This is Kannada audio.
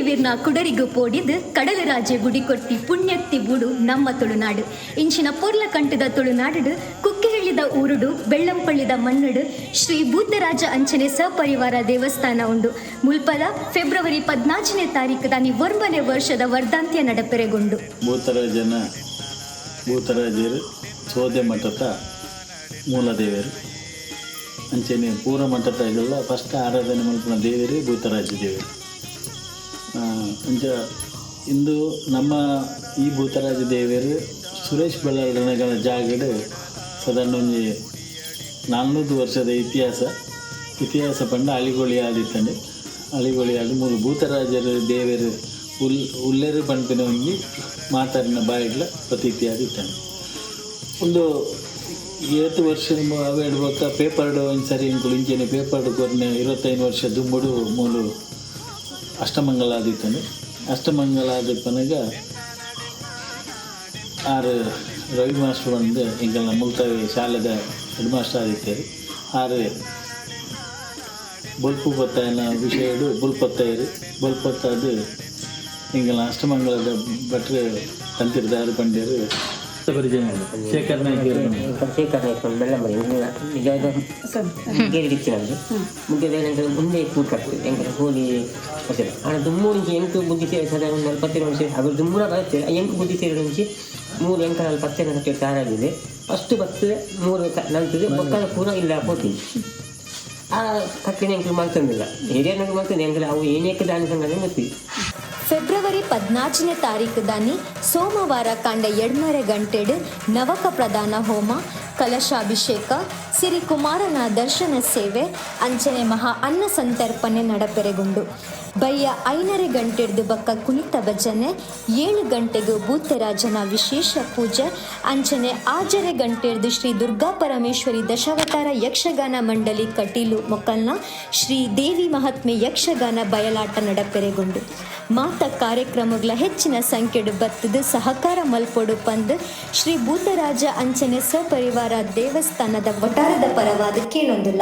ಕುಡಿವೀರ್ನ ಕುಡರಿಗು ಪೋಡಿದು ಕಡಲ ರಾಜೆ ಗುಡಿ ಕೊಟ್ಟಿ ಪುಣ್ಯತ್ತಿ ಬುಡು ನಮ್ಮ ತುಳುನಾಡು ಇಂಚಿನ ಪೊರ್ಲ ಕಂಟದ ತುಳುನಾಡು ಕುಕ್ಕೆ ಹೇಳಿದ ಊರುಡು ಬೆಳ್ಳಂಪಳ್ಳಿದ ಮಣ್ಣುಡು ಶ್ರೀ ಬೂತರಾಜ ಅಂಚನೆ ಸಪರಿವಾರ ದೇವಸ್ಥಾನ ಉಂಡು ಮುಲ್ಪದ ಫೆಬ್ರವರಿ 14ನೇ ತಾರೀಕು ದಾನಿ ವರ್ಮನೆ ವರ್ಷದ ವರ್ಧಾಂತ್ಯ ನಡಪೆರೆಗೊಂಡು ಭೂತರಾಜರು ಸೋದೆ ಮಠದ ಮೂಲದೇವರು ಅಂಚನೆ ಪೂರ ಮಠದ ಇದೆಲ್ಲ ಫಸ್ಟ್ ಆರಾಧನೆ ಮಲ್ಪನ ದೇವರು ಭೂತರಾಜ ದೇವರು ಅಂಚ ಇಂದು ನಮ್ಮ ಈ ಭೂತರಾಜ ದೇವರು ಸುರೇಶ್ ಬಳ್ಳಾರಿಗಳ ಜಾಗಡು ಸಾಧಾರಣ ಒಂದು 400 ವರ್ಷದ ಇತಿಹಾಸ ಪಂಡ ಅಳಿಗೋಳಿ ಆದಿತ್ತಂಡೆ ಅಳಿಗೋಳಿ ಆಡಿ ಮೂರು ಭೂತರಾಜರ ದೇವರು ಉಲ್ಲೇರು ಪಂಪಿನ ಒಂಜಿ ಮಾತಾಡಿನ ಬಾಯಿಡ್ಲ ಪ್ರತೀತಿ ಆದಿತ್ತಂಡೆ ಒಂದು 7 ವರ್ಷ ಅವೇಡ್ಬೇಕ ಪೇಪರ್ಡು ಒಂದು ಸರಿ ಇಂಕುಲು ಇಂಚೆನೆ ಪೇಪರ್ಡು ಕೊರ್ನೆ 25 ವರ್ಷದ್ದು ಮೂಲು ಅಷ್ಟಮಂಗಲ ಆದಿತ್ತಂಡೆ ಅಷ್ಟಮಂಗಲ ಆದಿಪ್ಪನಾಗ 6 ರವಿ ಮಾಸ್ಟರ್ ಬಂದು ಎಂಕಲ್ನ ಮುಲ್ತಾವಿ ಶಾಲೆದ ಹೆಡ್ ಮಾಸ್ಟರ್ ಆದಿತ್ತೇರು 6 ಬೊಲ್ಪು ಪತ್ತಾಯನ ವಿಷಯಡು ಬೊಲ್ಪತ್ತಾದು ಎಂಕಲ್ನ ಅಷ್ಟಮಂಗಲದ ಭಟ್ರು ತಂತಿರ್ದಾರು ಪಂಡ್ಯರು ಶೇಖರ್ ನಾಯ್ಕ ಬೆಳ್ಳಂಬರಿ ನಿಜವಾದ ಮುಗ್ಗೆರಿಚ್ಚಿನಲ್ಲಿ ಮುಗ್ಗೆದ ಮುಂದೆ ಕೂಡ್ಕಟ್ಟು ಎಂಕಲ್ ಹೋಲಿ ವಸತಿ ಆಣ ದುಮ್ಮೂರು ಎಂಟು ಬುದ್ಧಿ ಸೇರಿ ಸಾಧಾರಣ 40 ವರ್ಷ ಅವರು ದುಮ್ಮೂರ ಬರುತ್ತೆ ಎಂಟು ಬುದ್ಧಿ ಸೇರಿ నుంచి 3 ಎಂಕಲಲ್ಲಿ 10 ಕಟ್ಟೆ ತಾರಾಗಿದೆ ಅಷ್ಟು ಬರ್ತದೆ 3 ನಂತದೆ ಬೊಕ್ಕದ ಪೂರ ಇಲ್ಲ ಹೋಗ್ತೀನಿ ಆ ಕಟ್ಟಿನ ಎಂಕಲು ಮಾಡ್ತಂದಿಲ್ಲ ಹಿರಿಯರಿಗೆ ಮಾಡ್ತಂದು ಎಂಕಲು ಅವು ಏನೇಕ ದಾನಿ ಸಂಘನೆ ಗೊತ್ತಿದೆ. ಫೆಬ್ರವರಿ 14ನೇ ತಾರೀಕು ದಾನಿ ಸೋಮವಾರ ಕಂಡ 2:30 ಗಂಟೆಡು ನವಕ ಪ್ರಧಾನ ಹೋಮ ಕಲಶಾಭಿಷೇಕ ಸಿರಿ ಕುಮಾರನ ದರ್ಶನ ಸೇವೆ ಅಂಚನೆ ಮಹಾ ಅನ್ನ ಸಂತರ್ಪಣೆ ನಡಪೆರೆಗೊಂಡು ಬಯ್ಯ 5:30 ಗಂಟೆಡ್ದು ಬಕ್ಕ ಕುಣಿತ ಭಜನೆ 7 ಗಂಟೆಗೂ ಭೂತರಾಜನ ವಿಶೇಷ ಪೂಜೆ ಅಂಚನೆ 6:30 ಗಂಟೆಡ್ದು ಶ್ರೀ ದುರ್ಗಾ ಪರಮೇಶ್ವರಿ ದಶಾವತಾರ ಯಕ್ಷಗಾನ ಮಂಡಳಿ ಕಟೀಲು ಮೊಕಲ್ನ ಶ್ರೀ ದೇವಿ ಮಹಾತ್ಮೆ ಯಕ್ಷಗಾನ ಬಯಲಾಟ ನಡಪೆರೆಗೊಂಡು ಮಾತ ಕಾರ್ಯಕ್ರಮಗಳ ಹೆಚ್ಚಿನ ಸಂಖ್ಯೆಡು ಬತ್ತದು ಸಹಕಾರ ಮಲ್ಪೊಡು ಪಂದು ಶ್ರೀ ಭೂತರಾಜ ಅಂಚನೆ ಸಪರಿವಾರ ದೇವಸ್ಥಾನದ ವಟಾರದ ಪರವಾದ ಕೇಳೊಂದಿಲ್ಲ.